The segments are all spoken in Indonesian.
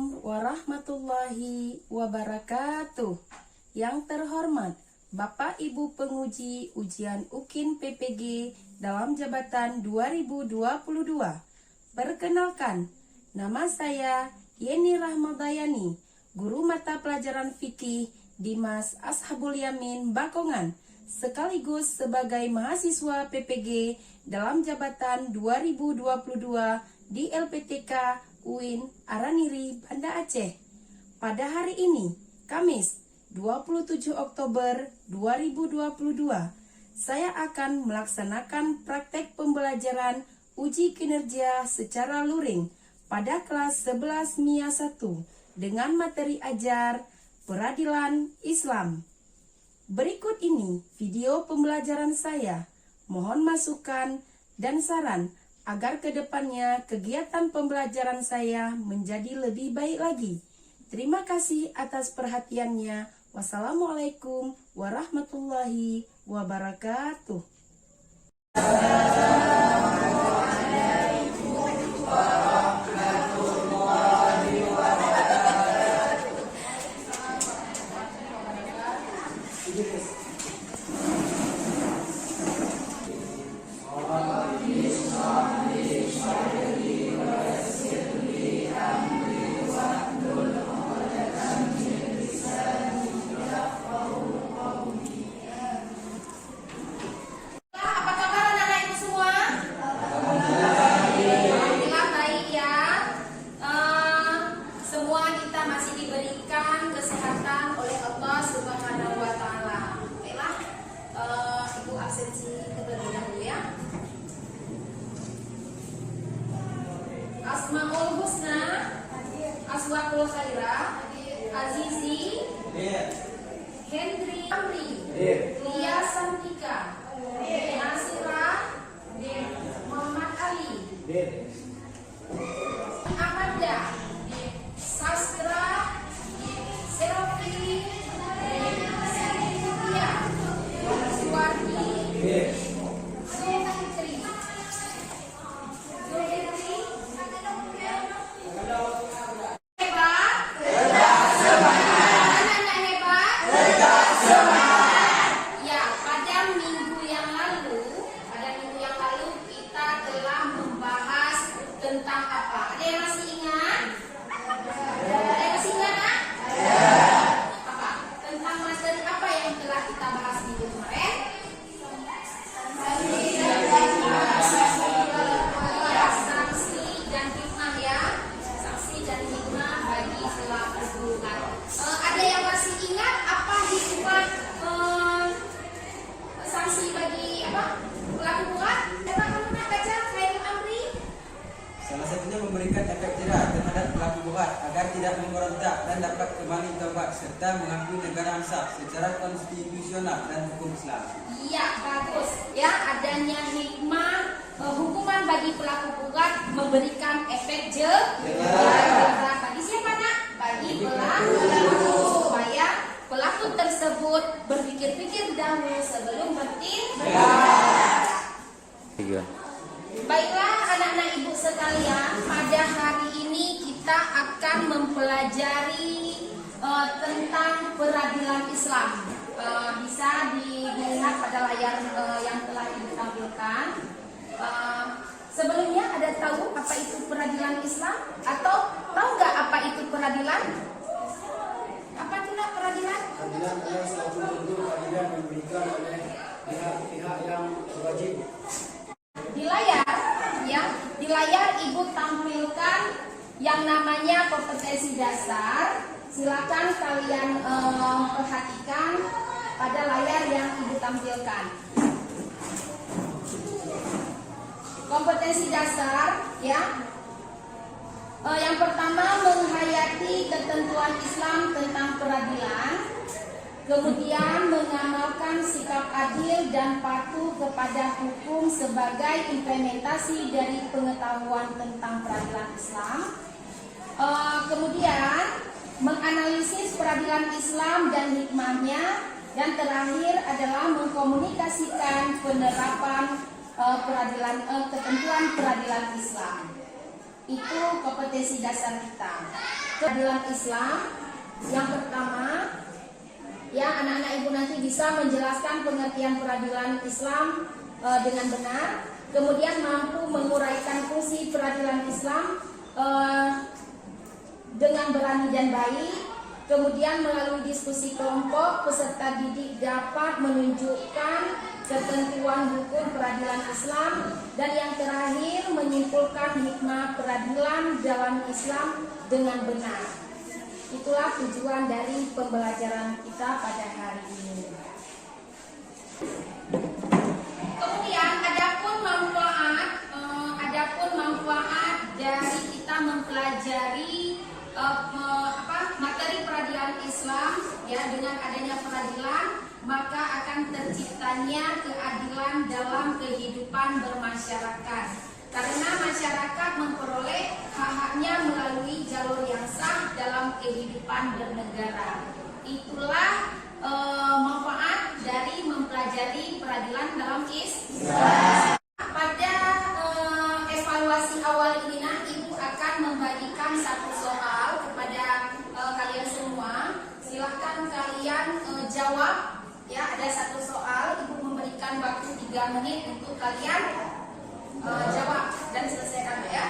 Assalamualaikum warahmatullahi wabarakatuh. Yang terhormat Bapak Ibu penguji ujian UKIN PPG dalam jabatan 2022. Perkenalkan, nama saya Yeni Rahmadayani, guru mata pelajaran fikih Dimas Ashabul Yamin Bakongan, sekaligus sebagai mahasiswa PPG dalam jabatan 2022 di LPTK UIN Araniri, Banda Aceh. Pada hari ini, Kamis 27 Oktober 2022, saya akan melaksanakan praktek pembelajaran uji kinerja secara luring pada kelas 11 MIA 1 dengan materi ajar Peradilan Islam. Berikut ini video pembelajaran saya. Mohon masukan dan saran agar kedepannya kegiatan pembelajaran saya menjadi lebih baik lagi. Terima kasih atas perhatiannya. Wassalamualaikum warahmatullahi wabarakatuh. Asmaul Husna, Aswakul Khairah, Azizi, Hendri Amri, Lia Santika, Nasira, Muhammad Ali, Amanda, Sastra, Serofi, Sintia, Suwardi, salah satunya memberikan efek jerah terhadap pelaku buat agar tidak memberontak dan dapat kembali taubat serta mengakui negara Ansar secara konstitusional dan hukum Islam. Iya, bagus. Ya, adanya hikmah hukuman bagi pelaku buat memberikan efek jerah. Bagi siapa nak? Bagi pelaku, supaya pelaku tersebut berpikir-pikir dahulu sebelum bertindak. Baiklah anak-anak ibu sekalian, pada hari ini kita akan mempelajari tentang peradilan Islam. Bisa dilihat pada layar yang telah ibu tampilkan. Sebelumnya ada tahu apa itu peradilan Islam? Atau tahu nggak apa itu peradilan? Apa itu nak peradilan? Peradilan adalah suatu bentuk peradilan yang diberikan oleh pihak-pihak yang berwajib. Di layar ibu tampilkan yang namanya kompetensi dasar. Silakan kalian perhatikan pada layar yang ibu tampilkan. Kompetensi dasar, ya. Yang pertama, menghayati ketentuan Islam tentang peradilan. Kemudian mengamalkan sikap adil dan patuh kepada hukum sebagai implementasi dari pengetahuan tentang peradilan Islam. Kemudian menganalisis peradilan Islam dan hikmahnya. Dan terakhir adalah mengkomunikasikan penerapan ketentuan peradilan Islam. Itu kompetensi dasar kita. peradilan Islam. Yang pertama, ya anak-anak ibu nanti bisa menjelaskan pengertian peradilan Islam dengan benar, kemudian mampu menguraikan fungsi peradilan Islam dengan berani dan baik. Kemudian melalui diskusi kelompok, peserta didik dapat menunjukkan ketentuan hukum peradilan Islam, dan yang terakhir menyimpulkan hikmah peradilan dalam Islam dengan benar. Itulah tujuan dari pembelajaran kita pada hari ini. Kemudian adapun manfaat dari kita mempelajari materi peradilan Islam, ya, dengan adanya peradilan maka akan terciptanya keadilan dalam kehidupan bermasyarakat, karena masyarakat memperoleh hak-haknya melalui jalur yang sah dalam kehidupan bernegara. Itulah manfaat dari mempelajari peradilan dalam Islam. Pada evaluasi awal ini, ibu akan membagikan satu soal kepada kalian semua. Silahkan kalian jawab. Ya, ada satu soal, ibu memberikan waktu 3 menit untuk kalian jawab dan selesaikan, ya.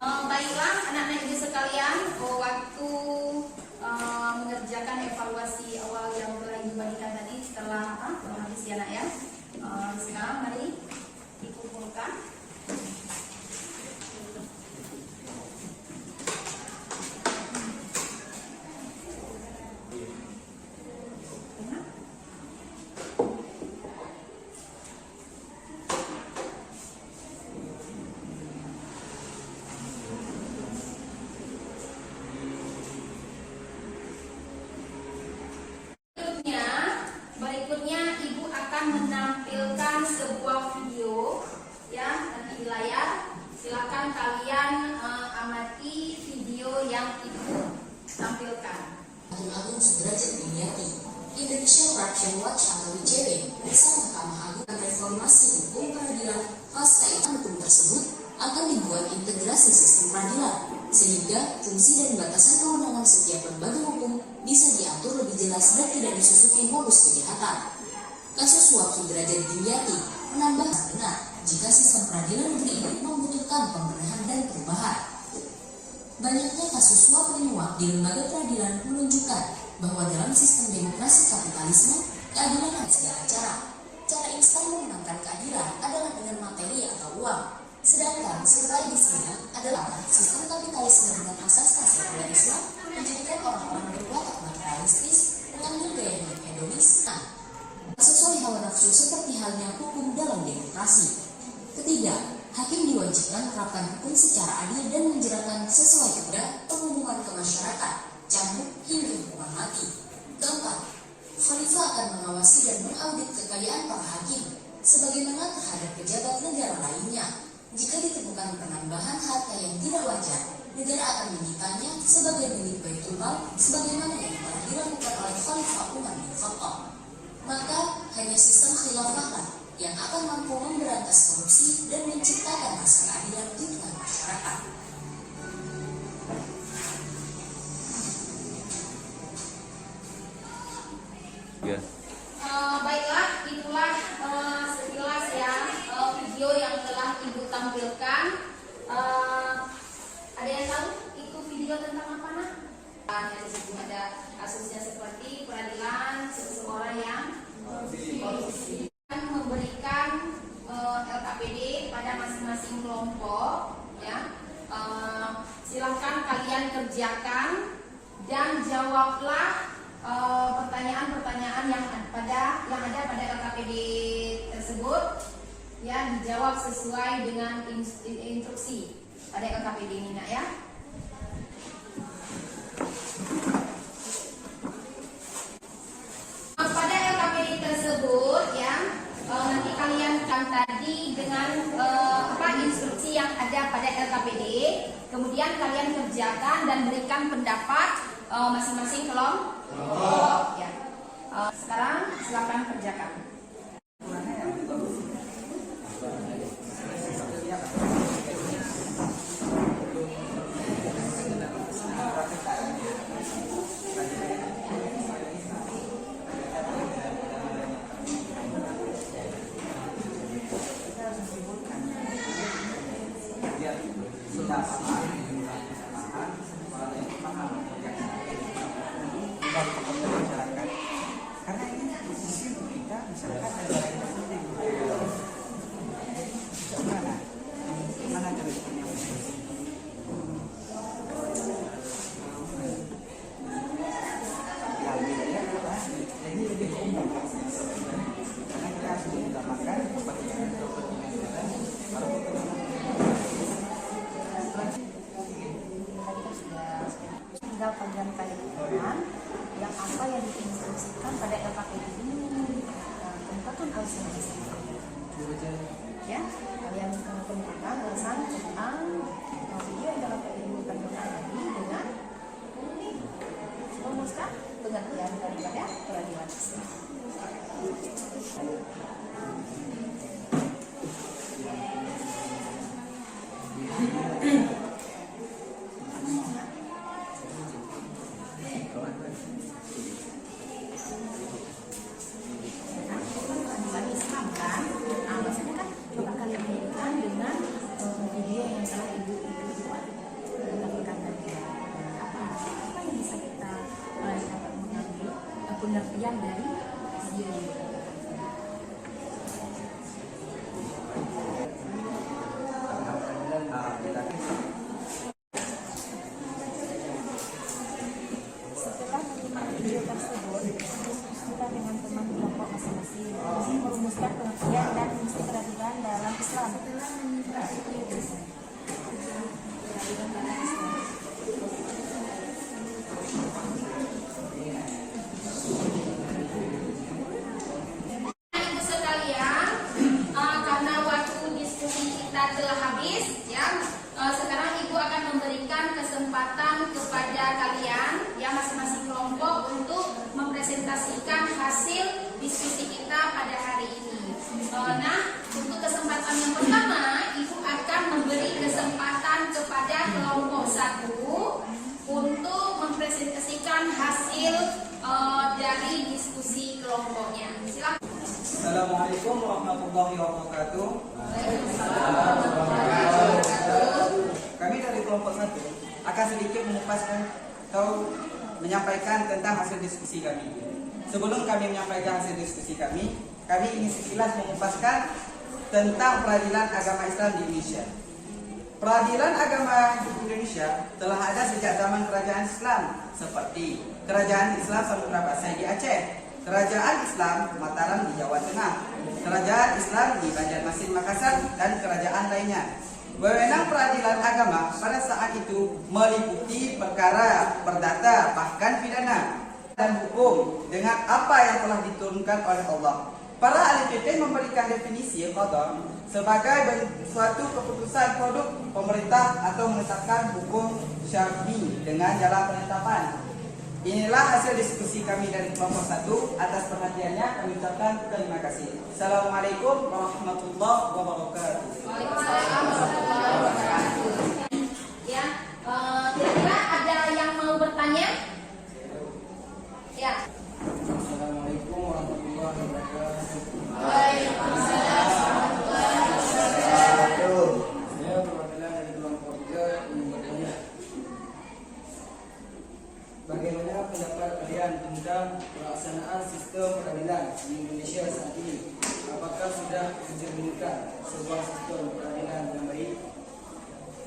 Baiklah anak-anak ibu sekalian, waktu mengerjakan evaluasi awal yang telah ibu bagikan tadi telah habis, ya nak, ya. Sekarang mari dikumpulkan. Berikutnya ibu akan menampilkan sebuah video, ya, nanti di layar. Silakan kalian amati video yang ibu tampilkan. Agung Sudrajat Dimyati, Indonesia Corruption Watch atau ICW bersama Mahkamah Agung dan reformasi hukum peradilan pasca hukum tersebut akan dibuat integrasi sistem peradilan sehingga fungsi dan batasan kewenangan setiap lembaga hukum bisa diatur lebih jelas dan tidak disusupi modus kejahatan. Kasus suap Sudrajat Dimyati menambah benar jika sistem peradilan negeri ini membutuhkan pembenahan dan perubahan. Banyaknya kasus suap menyuap di lembaga peradilan menunjukkan bahwa dalam sistem demokrasi kapitalisme, keadilan ada segala cara. Cara instan memenangkan keadilan adalah dengan materi atau uang. Sedangkan sebagai di sini adalah sistem kapitalisme dengan asas-asas Islam menjadikan orang-orang berwatak materialistis mengambil gaya hidup hedonis sesuai hawa nafsu seperti halnya hukum dalam demokrasi. Ketiga, hakim diwajibkan menerapkan hukum secara adil dan menjeratkan sesuai kepada pengumuman ke masyarakat, cambuk hingga hukuman mati. Keempat, khalifah akan mengawasi dan mengaudit kekayaan para hakim, sebagaimana terhadap pejabat negara lainnya. Jika ditemukan penambahan harta yang tidak wajar, negara akan menyitanya sebagai milik Baitul Mal, sebagaimana yang pernah dilakukan oleh Khalifah Umar bin Khattab. Maka hanya sistem khilafahlah yang akan mampu memberantas korupsi dan menciptakan rasa keadilan di tengah masyarakat. Baiklah, itulah sekilas, ya, video yang telah ibu tampilkan. Ada yang tahu itu video tentang apa, nak? Di situ ada kasusnya seperti peradilan seseorang yang korupsi. kelompok, ya. Silahkan kalian kerjakan dan jawablah pertanyaan-pertanyaan yang ada pada LKPD tersebut, ya, dijawab sesuai dengan instruksi pada LKPD ini, nak, ya. Pada LKPD tersebut, ya, nanti kalian kan tadi dengan instruksi yang ada pada LKPD, kemudian kalian kerjakan dan berikan pendapat masing-masing kelompok. Ya. Sekarang silakan kerjakan. Karena ini posisi untuk kita misalkan ada yang penting mana terus yang ini lebih umum karena kita harus mengutamakan kepentingan Tinggal kalian kalian yang apa yang diinstruksikan pada LKPD ini kemukakan alasan ya, kalian kemukakan alasan tentang video yang dalam ilmu kandungan tadi dengan merumuskan pengertian daripada peradilan Islam. Pengertian dari video ini. Setelah menerima video tersebut, diskusikan dengan teman kelompok masing-masing untuk merumuskan pengertian dan fungsi peradilan dalam Islam. Telah habis, ya. Sekarang Ibu akan memberikan kesempatan kepada kalian, ya, masing-masing kelompok untuk mempresentasikan hasil diskusi kita pada hari ini. Nah, untuk kesempatan yang pertama, Ibu akan memberi kesempatan kepada kelompok 1 untuk mempresentasikan hasil dari diskusi kelompoknya. Silakan. Assalamualaikum warahmatullahi wabarakatuh. Kami dari kelompok 1 akan sedikit mengupas atau menyampaikan tentang hasil diskusi kami. Sebelum kami menyampaikan hasil diskusi kami ingin sekilas mengupaskan tentang peradilan agama Islam di Indonesia. Peradilan agama di Indonesia telah ada sejak zaman kerajaan Islam seperti Kerajaan Islam Samudra Pasai di Aceh, Kerajaan Islam Mataram di Jawa Tengah, Kerajaan Islam di Banjarmasin Makassar, dan kerajaan lainnya. Wewenang peradilan agama pada saat itu meliputi perkara perdata bahkan pidana dan hukum dengan apa yang telah diturunkan oleh Allah. Para ahli fikih memberikan definisi qada sebagai suatu keputusan produk pemerintah atau menetapkan hukum syar'i dengan jalan penetapan. Inilah hasil diskusi kami dari kelompok 1. Atas perhatiannya kami ucapkan terima kasih. Assalamualaikum warahmatullahi wabarakatuh. Waalaikumsalam warahmatullahi wabarakatuh. Ya, kira-kira ada yang mau bertanya? Ya. Assalamualaikum warahmatullahi wabarakatuh. Waalaikumsalam warahmatullahi wabarakatuh. Saya perwakilan dari kelompok 3 ingin bertanya, bagaimana pendapat kalian tentang pelaksanaan sistem peradilan di Indonesia saat ini? Apakah sudah mencerminkan sebuah sistem peradilan yang baik?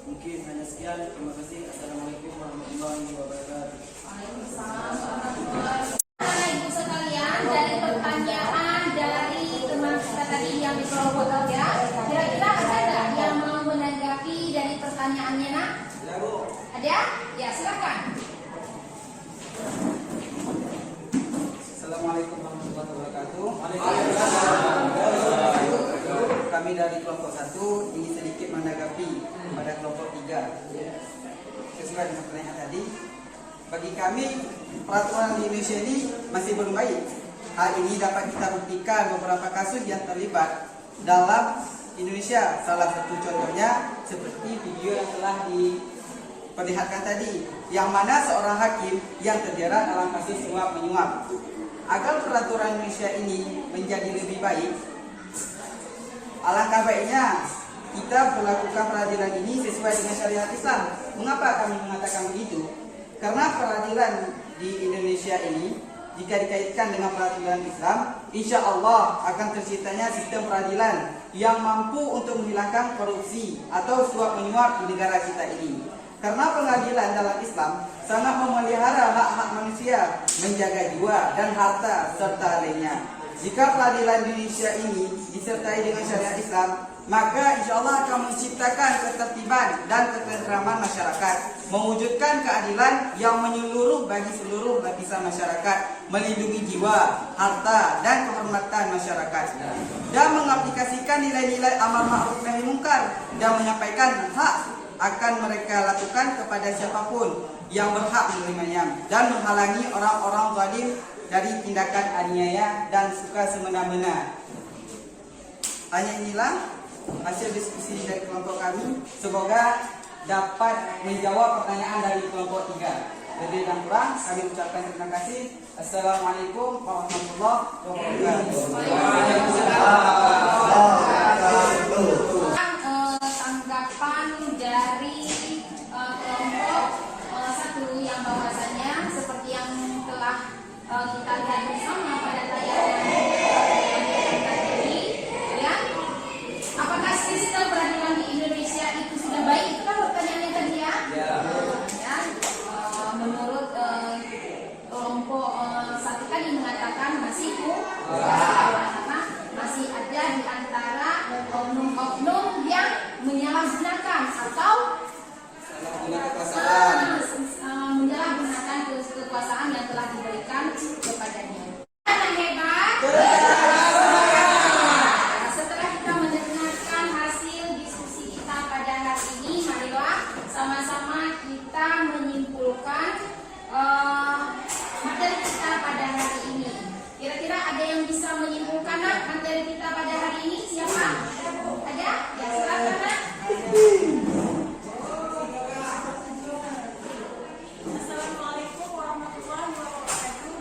Mungkin hanya sekian. Terima kasih. Assalamualaikum warahmatullahi wabarakatuh. Waalaikumsalam warahmatullahi wabarakatuh. Ibu sekalian, dari pertanyaan dari teman kita tadi yang di kelompok ya, kira-kira ada nggak yang mau menanggapi dari pertanyaannya, nak? Ada? Ya, silakan. Assalamualaikum warahmatullahi wabarakatuh. Kami dari kelompok 1 ingin sedikit menanggapi pada kelompok 3. Sesuai dengan pertanyaan tadi, bagi kami peraturan di Indonesia ini masih belum baik. Hal ini dapat kita buktikan beberapa kasus yang terlibat dalam Indonesia. Salah satu contohnya seperti video yang telah diperlihatkan tadi, yang mana seorang hakim yang terjerat dalam kasus suap menyuap. Agar peraturan Indonesia ini menjadi lebih baik, alangkah baiknya kita melakukan peradilan ini sesuai dengan syariat Islam. Mengapa kami mengatakan begitu? Karena peradilan di Indonesia ini, jika dikaitkan dengan peradilan Islam, insya Allah akan terciptanya sistem peradilan yang mampu untuk menghilangkan korupsi atau suap menyuap di negara kita ini. Karena pengadilan dalam Islam sangat memelihara hak-hak manusia, menjaga jiwa dan harta serta lainnya. Jika peradilan di Indonesia ini disertai dengan syariat Islam, maka insya Allah akan menciptakan ketertiban dan ketentraman masyarakat, mewujudkan keadilan yang menyeluruh bagi seluruh lapisan masyarakat, melindungi jiwa, harta, dan kehormatan masyarakat, dan mengaplikasikan nilai-nilai amar ma'ruf nahi munkar dan menyampaikan hak akan mereka lakukan kepada siapapun yang berhak menerimanya, dan menghalangi orang-orang zalim dari tindakan aniaya dan suka semena-mena. Hanya inilah hasil diskusi dari kelompok kami. Semoga dapat menjawab pertanyaan dari kelompok 3. Lebih dan kurang kami ucapkan terima kasih. Assalamualaikum warahmatullahi wabarakatuh. Tanggapan dari kelompok 1 yang bahwasannya seperti yang telah kita lihat bersama pada tayangan tadi, ya. Apakah sistem peradilan di Indonesia itu sudah baik? Itu kan pertanyaannya tadi ya. Ya. Menurut kelompok 1 tadi mengatakan masih karena masih ada di antara oknum-oknum yang menyalahgunakan atau menyalahgunakan kekuasaan yang telah diberikan kepadanya. Yang hebat. Setelah kita mendengarkan hasil diskusi kita pada hari ini, marilah sama-sama kita menyimpulkan materi kita pada hari ini. Kira-kira ada yang bisa menyimpulkan materi kita pada hari ini? Siapa? Ada? Ya, silakan, Nak. Assalamualaikum warahmatullahi wabarakatuh.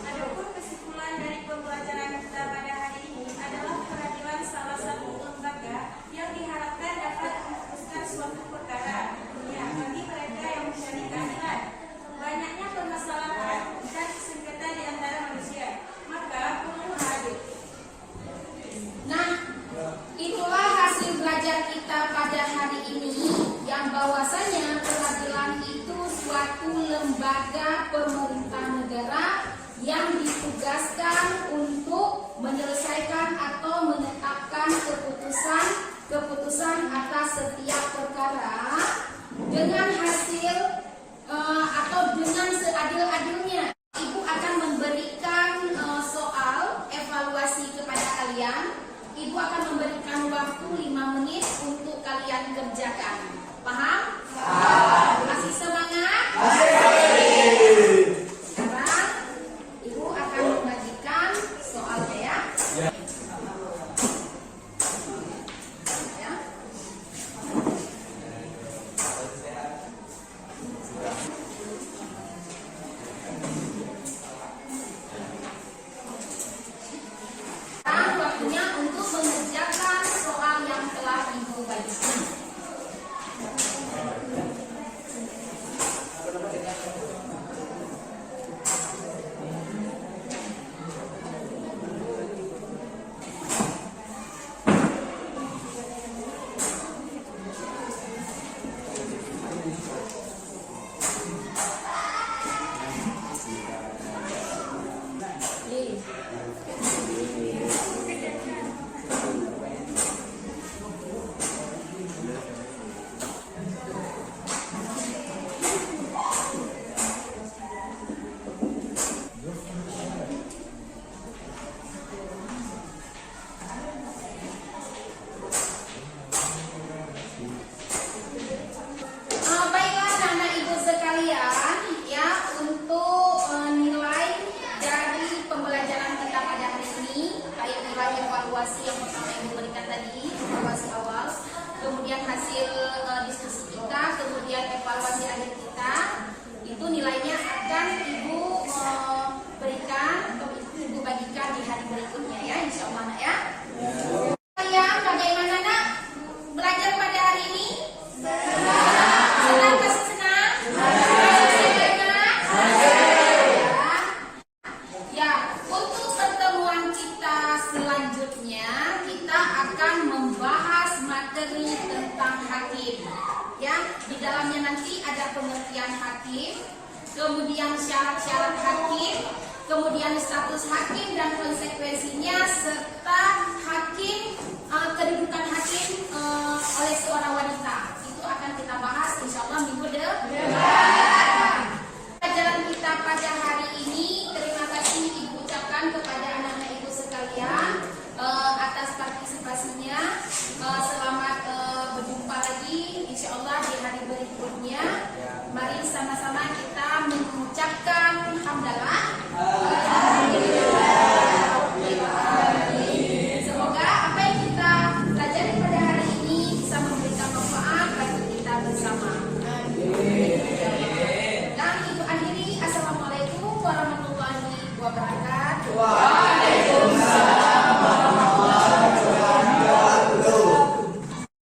Adapun kesimpulan dari pembelajaran kita pada hari ini adalah peradilan salah satu lembaga yang diharapkan dapat memutuskan suatu perkara dunia bagi mereka yang mencari keadilan. Banyaknya permasalahan dan sengketa di antara manusia, maka perlu hadir. Nah, itulah hasil belajar kita pada hari ini, yang bahwasanya peradilan itu suatu lembaga pemerintah negara yang ditugaskan untuk menyelesaikan atau menetapkan keputusan atas setiap perkara dengan hasil atau dengan seadil-adilnya. Ibu akan memberikan soal evaluasi kepada kalian. Ibu akan memberikan waktu 5 menit untuk kalian kerjakan. Paham? Masih semangat? Sekarang Ibu akan membagikan soalnya ya. Ya. Sekarang waktunya untuk mengerjakan soal yang telah Ibu bagikan. pembelajaran kita pada hari ini, baik nilai evaluasi yang pertama yang diberikan tadi, evaluasi awal, kemudian hasil diskusi kita, kemudian evaluasi akhir kita, itu nilainya akan Ibu berikan atau Ibu bagikan di hari berikutnya ya, insya Allah nak ya. Ya, bagaimana nak belajar pada hari ini? Senang kasih senang? Ya, untuk pertemuan kita selanjutnya kita akan membahas materi tentang hakim. Ya, di dalamnya nanti ada pengertian hakim, kemudian syarat-syarat hakim, kemudian status hakim dan konsekuensinya, serta hakim, kedudukan hakim oleh seorang wanita. Itu akan kita bahas insya Allah minggu depan.